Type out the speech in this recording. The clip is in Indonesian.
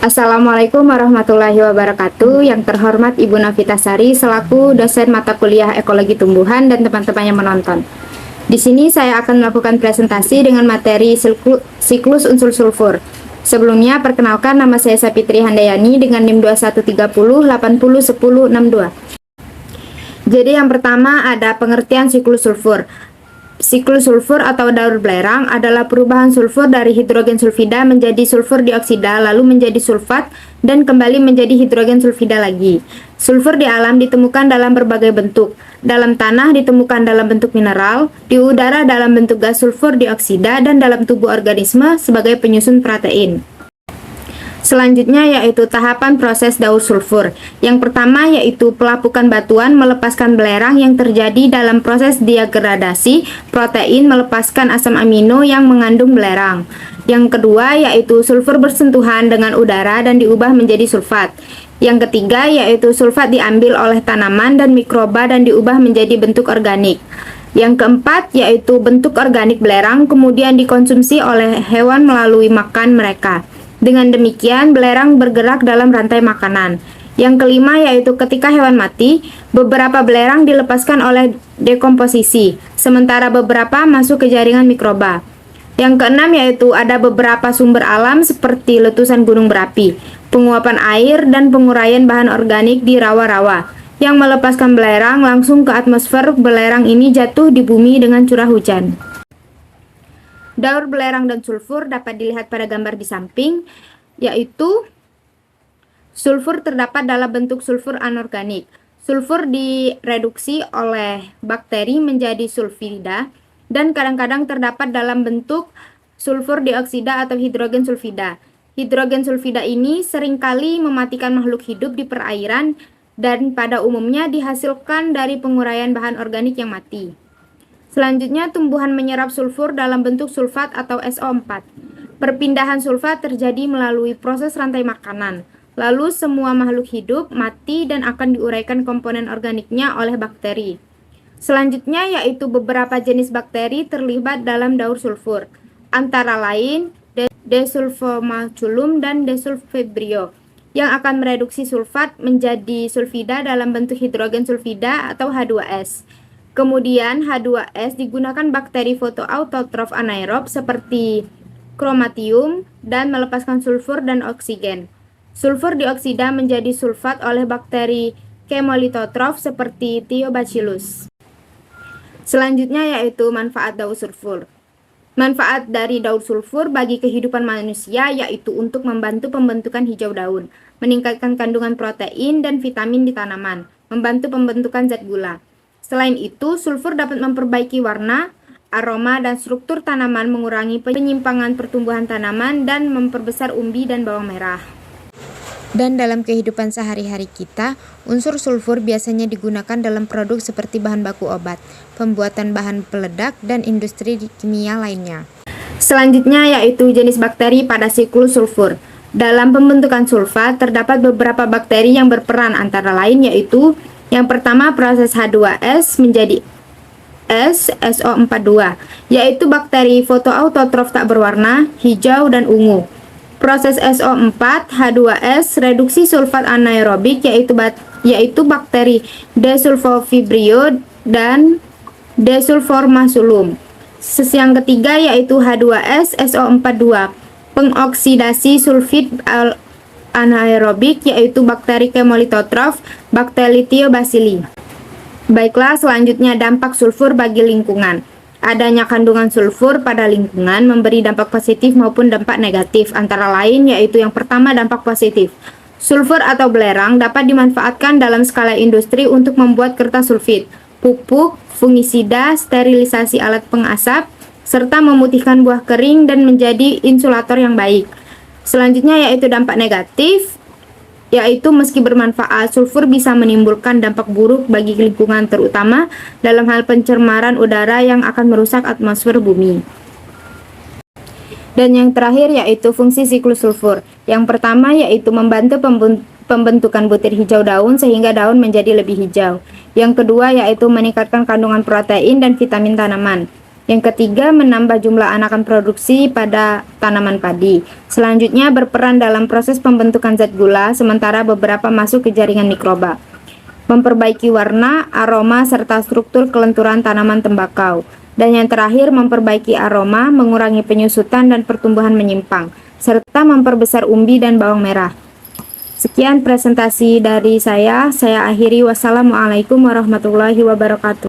Assalamualaikum warahmatullahi wabarakatuh. Yang terhormat Ibu Novitasari selaku dosen mata kuliah Ekologi Tumbuhan dan teman-teman yang menonton. Di sini saya akan melakukan presentasi dengan materi siklus unsur sulfur. Sebelumnya perkenalkan, nama saya Sapitri Handayani dengan NIM 2130801062. Jadi yang pertama ada pengertian siklus sulfur. Siklus sulfur atau daur belerang adalah perubahan sulfur dari hidrogen sulfida menjadi sulfur dioksida, lalu menjadi sulfat, dan kembali menjadi hidrogen sulfida lagi. Sulfur di alam ditemukan dalam berbagai bentuk. Dalam tanah ditemukan dalam bentuk mineral, di udara dalam bentuk gas sulfur dioksida, dan dalam tubuh organisme sebagai penyusun protein. Selanjutnya yaitu tahapan proses daur sulfur. Yang pertama yaitu pelapukan batuan melepaskan belerang yang terjadi dalam proses degradasi protein melepaskan asam amino yang mengandung belerang. Yang kedua yaitu sulfur bersentuhan dengan udara dan diubah menjadi sulfat. Yang ketiga yaitu sulfat diambil oleh tanaman dan mikroba dan diubah menjadi bentuk organik. Yang keempat yaitu bentuk organik belerang kemudian dikonsumsi oleh hewan melalui makan mereka. Dengan demikian, belerang bergerak dalam rantai makanan. Yang kelima yaitu ketika hewan mati, beberapa belerang dilepaskan oleh dekomposisi, sementara beberapa masuk ke jaringan mikroba. Yang keenam yaitu ada beberapa sumber alam seperti letusan gunung berapi, penguapan air, dan penguraian bahan organik di rawa-rawa, yang melepaskan belerang langsung ke atmosfer. Belerang ini jatuh di bumi dengan curah hujan. Daur belerang dan sulfur dapat dilihat pada gambar di samping, yaitu sulfur terdapat dalam bentuk sulfur anorganik. Sulfur direduksi oleh bakteri menjadi sulfida dan kadang-kadang terdapat dalam bentuk sulfur dioksida atau hidrogen sulfida. Hidrogen sulfida ini seringkali mematikan makhluk hidup di perairan dan pada umumnya dihasilkan dari penguraian bahan organik yang mati. Selanjutnya, tumbuhan menyerap sulfur dalam bentuk sulfat atau SO4. Perpindahan sulfat terjadi melalui proses rantai makanan. Lalu semua makhluk hidup mati dan akan diuraikan komponen organiknya oleh bakteri. Selanjutnya yaitu beberapa jenis bakteri terlibat dalam daur sulfur, antara lain Desulfomaculum dan Desulfibrio, yang akan mereduksi sulfat menjadi sulfida dalam bentuk hidrogen sulfida atau H2S. Kemudian H2S digunakan bakteri fotoautotrof anaerob seperti Chromatium dan melepaskan sulfur dan oksigen. Sulfur dioksida menjadi sulfat oleh bakteri chemolitotrof seperti Thiobacillus. Selanjutnya yaitu manfaat daur sulfur. Manfaat dari daur sulfur bagi kehidupan manusia yaitu untuk membantu pembentukan hijau daun, meningkatkan kandungan protein dan vitamin di tanaman, membantu pembentukan zat gula. Selain itu, sulfur dapat memperbaiki warna, aroma, dan struktur tanaman, mengurangi penyimpangan pertumbuhan tanaman, dan memperbesar umbi dan bawang merah. Dan dalam kehidupan sehari-hari kita, unsur sulfur biasanya digunakan dalam produk seperti bahan baku obat, pembuatan bahan peledak, dan industri kimia lainnya. Selanjutnya yaitu jenis bakteri pada siklus sulfur. Dalam pembentukan sulfat, terdapat beberapa bakteri yang berperan antara lain yaitu yang pertama proses H2S menjadi SO42, yaitu bakteri fotoautotrof tak berwarna, hijau dan ungu. Proses SO4 H2S reduksi sulfat anaerobik yaitu bakteri Desulfovibrio dan Desulformaculum. Yang ketiga yaitu H2S SO42, pengoksidasi sulfit anaerobik yaitu bakteri chemolitotrof, bakteri Thiobacilli. Baiklah, selanjutnya dampak sulfur bagi lingkungan. Adanya kandungan sulfur pada lingkungan memberi dampak positif maupun dampak negatif, antara lain yaitu yang pertama dampak positif. Sulfur atau belerang dapat dimanfaatkan dalam skala industri untuk membuat kertas sulfit, pupuk, fungisida, sterilisasi alat pengasap, serta memutihkan buah kering dan menjadi insulator yang baik. Selanjutnya yaitu dampak negatif, yaitu meski bermanfaat, sulfur bisa menimbulkan dampak buruk bagi lingkungan terutama dalam hal pencemaran udara yang akan merusak atmosfer bumi. Dan yang terakhir yaitu fungsi siklus sulfur. Yang pertama yaitu membantu pembentukan butir hijau daun sehingga daun menjadi lebih hijau. Yang kedua yaitu meningkatkan kandungan protein dan vitamin tanaman. Yang ketiga, menambah jumlah anakan produksi pada tanaman padi. Selanjutnya, berperan dalam proses pembentukan zat gula, sementara beberapa masuk ke jaringan mikroba. Memperbaiki warna, aroma, serta struktur kelenturan tanaman tembakau. Dan yang terakhir, memperbaiki aroma, mengurangi penyusutan dan pertumbuhan menyimpang, serta memperbesar umbi dan bawang merah. Sekian presentasi dari saya akhiri. Wassalamualaikum warahmatullahi wabarakatuh.